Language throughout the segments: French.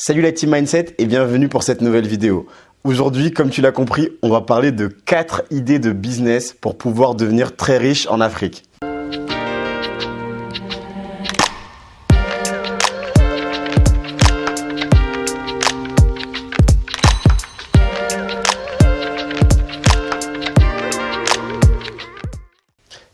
Salut la Team Mindset et bienvenue pour cette nouvelle vidéo. Aujourd'hui, comme tu l'as compris, on va parler de 4 idées de business pour pouvoir devenir très riche en Afrique.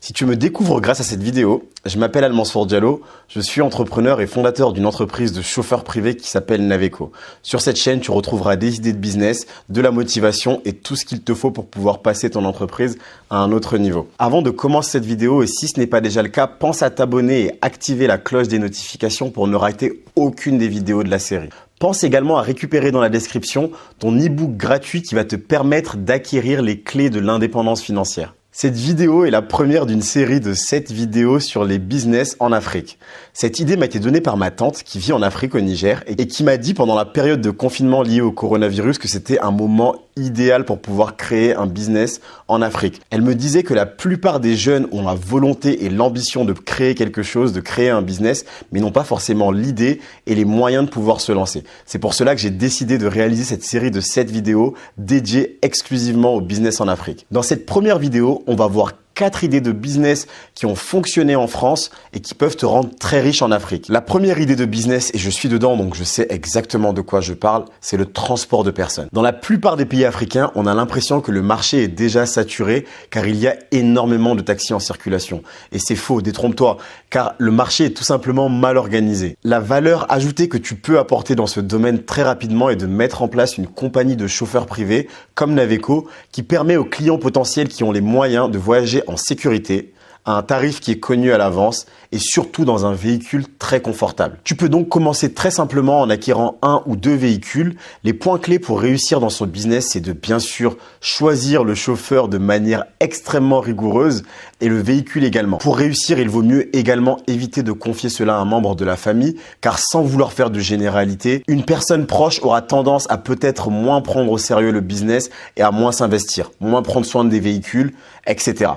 Si tu me découvres grâce à cette vidéo, je m'appelle Al-Mansour Diallo, je suis entrepreneur et fondateur d'une entreprise de chauffeurs privés qui s'appelle Naveco. Sur cette chaîne, tu retrouveras des idées de business, de la motivation et tout ce qu'il te faut pour pouvoir passer ton entreprise à un autre niveau. Avant de commencer cette vidéo, et si ce n'est pas déjà le cas, pense à t'abonner et activer la cloche des notifications pour ne rater aucune des vidéos de la série. Pense également à récupérer dans la description ton e-book gratuit qui va te permettre d'acquérir les clés de l'indépendance financière. Cette vidéo est la première d'une série de 7 vidéos sur les business en Afrique. Cette idée m'a été donnée par ma tante qui vit en Afrique au Niger et qui m'a dit pendant la période de confinement liée au coronavirus que c'était un moment idéal pour pouvoir créer un business en Afrique. Elle me disait que la plupart des jeunes ont la volonté et l'ambition de créer quelque chose, de créer un business, mais n'ont pas forcément l'idée et les moyens de pouvoir se lancer. C'est pour cela que j'ai décidé de réaliser cette série de 7 vidéos dédiées exclusivement au business en Afrique. Dans cette première vidéo, on va voir 4 idées de business qui ont fonctionné en France et qui peuvent te rendre très riche en Afrique. La première idée de business, et je suis dedans donc je sais exactement de quoi je parle, c'est le transport de personnes. Dans la plupart des pays africains, on a l'impression que le marché est déjà saturé car il y a énormément de taxis en circulation. Et c'est faux, détrompe-toi, car le marché est tout simplement mal organisé. La valeur ajoutée que tu peux apporter dans ce domaine très rapidement est de mettre en place une compagnie de chauffeurs privés comme Naveco qui permet aux clients potentiels qui ont les moyens de voyager en sécurité, à un tarif qui est connu à l'avance et surtout dans un véhicule très confortable. Tu peux donc commencer très simplement en acquérant 1 ou 2 véhicules. Les points clés pour réussir dans son business, c'est de bien sûr choisir le chauffeur de manière extrêmement rigoureuse et le véhicule également. Pour réussir, il vaut mieux également éviter de confier cela à un membre de la famille car sans vouloir faire de généralité, une personne proche aura tendance à peut-être moins prendre au sérieux le business et à moins s'investir, moins prendre soin des véhicules, etc.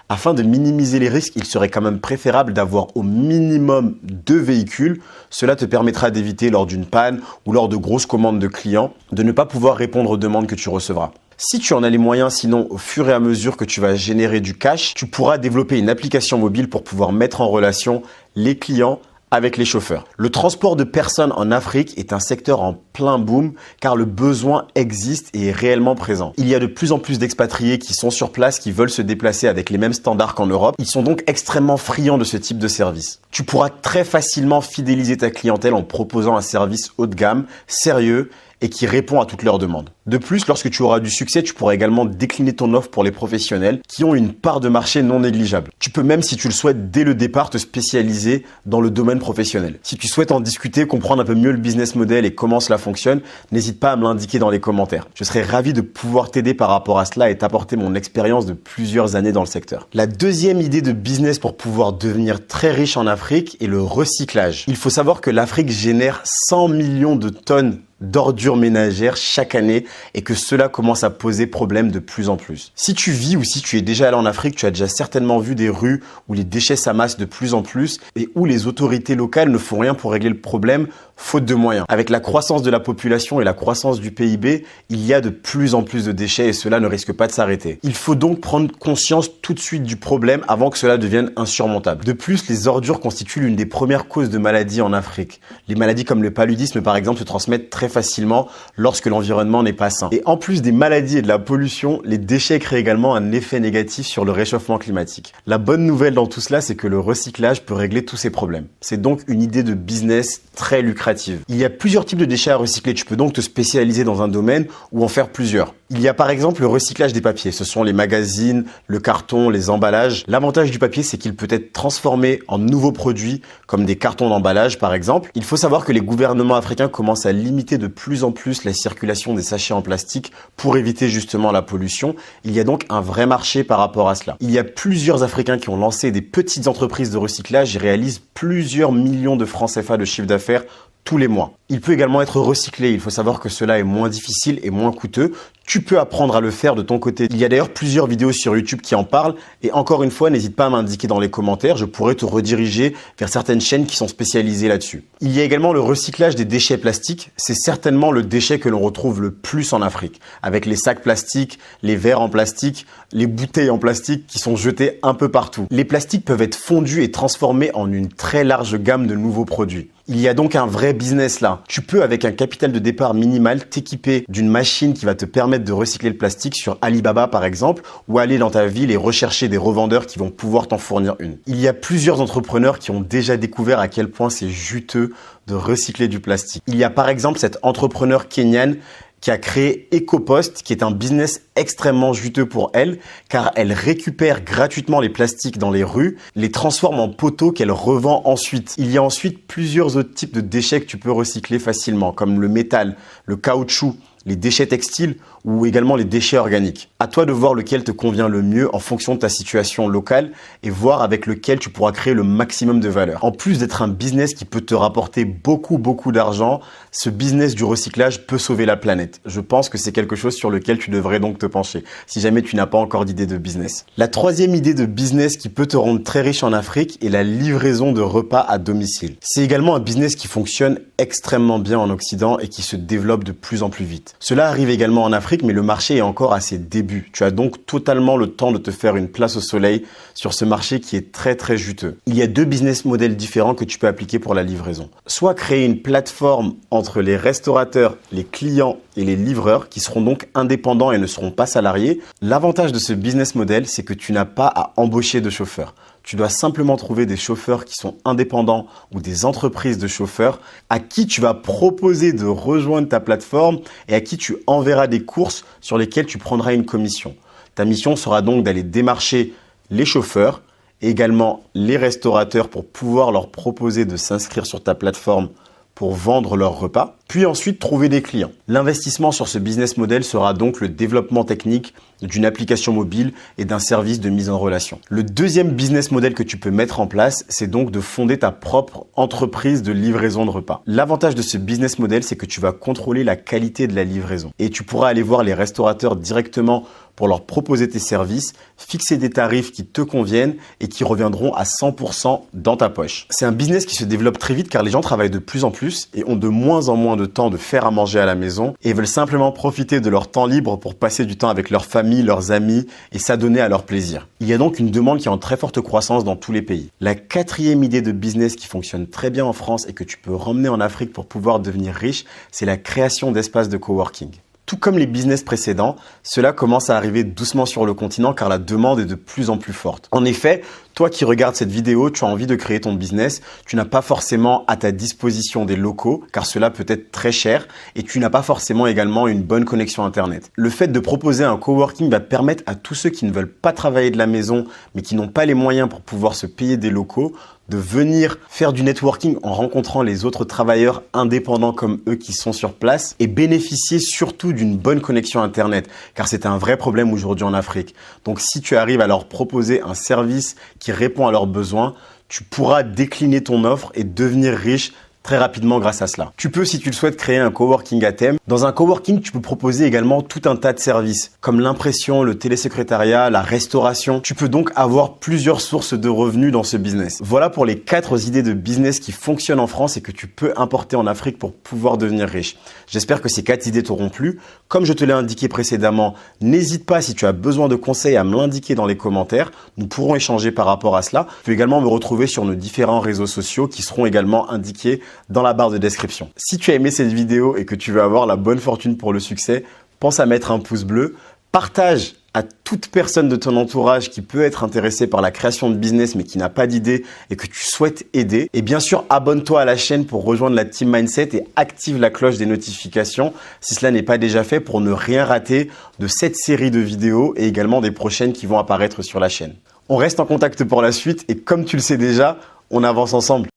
Afin de minimiser les risques, il serait quand même préférable d'avoir au minimum 2 véhicules. Cela te permettra d'éviter lors d'une panne ou lors de grosses commandes de clients, de ne pas pouvoir répondre aux demandes que tu recevras. Si tu en as les moyens, sinon au fur et à mesure que tu vas générer du cash, tu pourras développer une application mobile pour pouvoir mettre en relation les clients avec les chauffeurs. Le transport de personnes en Afrique est un secteur en plein boom car le besoin existe et est réellement présent. Il y a de plus en plus d'expatriés qui sont sur place, qui veulent se déplacer avec les mêmes standards qu'en Europe. Ils sont donc extrêmement friands de ce type de service. Tu pourras très facilement fidéliser ta clientèle en proposant un service haut de gamme, sérieux et qui répond à toutes leurs demandes. De plus, lorsque tu auras du succès, tu pourras également décliner ton offre pour les professionnels qui ont une part de marché non négligeable. Tu peux même, si tu le souhaites, dès le départ, te spécialiser dans le domaine professionnel. Si tu souhaites en discuter, comprendre un peu mieux le business model et comment cela fonctionne, n'hésite pas à me l'indiquer dans les commentaires. Je serai ravi de pouvoir t'aider par rapport à cela et t'apporter mon expérience de plusieurs années dans le secteur. La deuxième idée de business pour pouvoir devenir très riche en Afrique est le recyclage. Il faut savoir que l'Afrique génère 100 millions de tonnes d'ordures ménagères chaque année et que cela commence à poser problème de plus en plus. Si tu vis ou si tu es déjà allé en Afrique, tu as déjà certainement vu des rues où les déchets s'amassent de plus en plus et où les autorités locales ne font rien pour régler le problème faute de moyens. Avec la croissance de la population et la croissance du PIB, il y a de plus en plus de déchets et cela ne risque pas de s'arrêter. Il faut donc prendre conscience tout de suite du problème avant que cela devienne insurmontable. De plus, les ordures constituent l'une des premières causes de maladies en Afrique. Les maladies comme le paludisme par exemple se transmettent très facilement lorsque l'environnement n'est pas sain. Et en plus des maladies et de la pollution, les déchets créent également un effet négatif sur le réchauffement climatique. La bonne nouvelle dans tout cela, c'est que le recyclage peut régler tous ces problèmes. C'est donc une idée de business très lucrative. Il y a plusieurs types de déchets à recycler. Tu peux donc te spécialiser dans un domaine ou en faire plusieurs. Il y a par exemple le recyclage des papiers. Ce sont les magazines, le carton, les emballages. L'avantage du papier, c'est qu'il peut être transformé en nouveaux produits comme des cartons d'emballage par exemple. Il faut savoir que les gouvernements africains commencent à limiter de plus en plus la circulation des sachets en plastique pour éviter justement la pollution. Il y a donc un vrai marché par rapport à cela. Il y a plusieurs Africains qui ont lancé des petites entreprises de recyclage et réalisent plusieurs millions de francs CFA de chiffre d'affaires tous les mois. Il peut également être recyclé. Il faut savoir que cela est moins difficile et moins coûteux. Tu peux apprendre à le faire de ton côté. Il y a d'ailleurs plusieurs vidéos sur YouTube qui en parlent et encore une fois, n'hésite pas à m'indiquer dans les commentaires, je pourrais te rediriger vers certaines chaînes qui sont spécialisées là-dessus. Il y a également le recyclage des déchets plastiques. C'est certainement le déchet que l'on retrouve le plus en Afrique, avec les sacs plastiques, les verres en plastique, les bouteilles en plastique qui sont jetées un peu partout. Les plastiques peuvent être fondus et transformés en une très large gamme de nouveaux produits. Il y a donc un vrai business là. Tu peux, avec un capital de départ minimal, t'équiper d'une machine qui va te permettre de recycler le plastique sur Alibaba par exemple, ou aller dans ta ville et rechercher des revendeurs qui vont pouvoir t'en fournir une. Il y a plusieurs entrepreneurs qui ont déjà découvert à quel point c'est juteux de recycler du plastique. Il y a par exemple cet entrepreneur kényane qui a créé EcoPost, qui est un business extrêmement juteux pour elle, car elle récupère gratuitement les plastiques dans les rues, les transforme en poteaux qu'elle revend ensuite. Il y a ensuite plusieurs autres types de déchets que tu peux recycler facilement, comme le métal, le caoutchouc, les déchets textiles ou également les déchets organiques. À toi de voir lequel te convient le mieux en fonction de ta situation locale et voir avec lequel tu pourras créer le maximum de valeur. En plus d'être un business qui peut te rapporter beaucoup d'argent, ce business du recyclage peut sauver la planète. Je pense que c'est quelque chose sur lequel tu devrais donc te pencher, si jamais tu n'as pas encore d'idée de business. La troisième idée de business qui peut te rendre très riche en Afrique est la livraison de repas à domicile. C'est également un business qui fonctionne extrêmement bien en Occident et qui se développe de plus en plus vite. Cela arrive également en Afrique, mais le marché est encore à ses débuts. Tu as donc totalement le temps de te faire une place au soleil sur ce marché qui est très juteux. Il y a deux business models différents que tu peux appliquer pour la livraison. Soit créer une plateforme entre les restaurateurs, les clients et les livreurs qui seront donc indépendants et ne seront pas salariés. L'avantage de ce business model, c'est que tu n'as pas à embaucher de chauffeurs. Tu dois simplement trouver des chauffeurs qui sont indépendants ou des entreprises de chauffeurs à qui tu vas proposer de rejoindre ta plateforme et à qui tu enverras des courses sur lesquelles tu prendras une commission. Ta mission sera donc d'aller démarcher les chauffeurs et également les restaurateurs pour pouvoir leur proposer de s'inscrire sur ta plateforme pour vendre leurs repas, puis ensuite trouver des clients. L'investissement sur ce business model sera donc le développement technique d'une application mobile et d'un service de mise en relation. Le deuxième business model que tu peux mettre en place, c'est donc de fonder ta propre entreprise de livraison de repas. L'avantage de ce business model, c'est que tu vas contrôler la qualité de la livraison et tu pourras aller voir les restaurateurs directement pour leur proposer tes services, fixer des tarifs qui te conviennent et qui reviendront à 100% dans ta poche. C'est un business qui se développe très vite car les gens travaillent de plus en plus et ont de moins en moins de temps de faire à manger à la maison et veulent simplement profiter de leur temps libre pour passer du temps avec leur famille, leurs amis et s'adonner à leur plaisir. Il y a donc une demande qui est en très forte croissance dans tous les pays. La quatrième idée de business qui fonctionne très bien en France et que tu peux ramener en Afrique pour pouvoir devenir riche, c'est la création d'espaces de coworking. Tout comme les business précédents, cela commence à arriver doucement sur le continent car la demande est de plus en plus forte. En effet, toi qui regardes cette vidéo, tu as envie de créer ton business, tu n'as pas forcément à ta disposition des locaux car cela peut être très cher et tu n'as pas forcément également une bonne connexion internet. Le fait de proposer un coworking va permettre à tous ceux qui ne veulent pas travailler de la maison mais qui n'ont pas les moyens pour pouvoir se payer des locaux de venir faire du networking en rencontrant les autres travailleurs indépendants comme eux qui sont sur place et bénéficier surtout d'une bonne connexion internet car c'est un vrai problème aujourd'hui en Afrique. Donc si tu arrives à leur proposer un service qui répond à leurs besoins, tu pourras décliner ton offre et devenir riche très rapidement grâce à cela. Tu peux, si tu le souhaites, créer un coworking à thème. Dans un coworking, tu peux proposer également tout un tas de services comme l'impression, le télésecrétariat, la restauration. Tu peux donc avoir plusieurs sources de revenus dans ce business. Voilà pour les 4 idées de business qui fonctionnent en France et que tu peux importer en Afrique pour pouvoir devenir riche. J'espère que ces 4 idées t'auront plu. Comme je te l'ai indiqué précédemment, n'hésite pas si tu as besoin de conseils à me l'indiquer dans les commentaires. Nous pourrons échanger par rapport à cela. Tu peux également me retrouver sur nos différents réseaux sociaux qui seront également indiqués dans la barre de description. Si tu as aimé cette vidéo et que tu veux avoir la bonne fortune pour le succès, pense à mettre un pouce bleu, partage à toute personne de ton entourage qui peut être intéressée par la création de business mais qui n'a pas d'idée et que tu souhaites aider. Et bien sûr, abonne-toi à la chaîne pour rejoindre la Team Mindset et active la cloche des notifications si cela n'est pas déjà fait pour ne rien rater de cette série de vidéos et également des prochaines qui vont apparaître sur la chaîne. On reste en contact pour la suite et comme tu le sais déjà, on avance ensemble.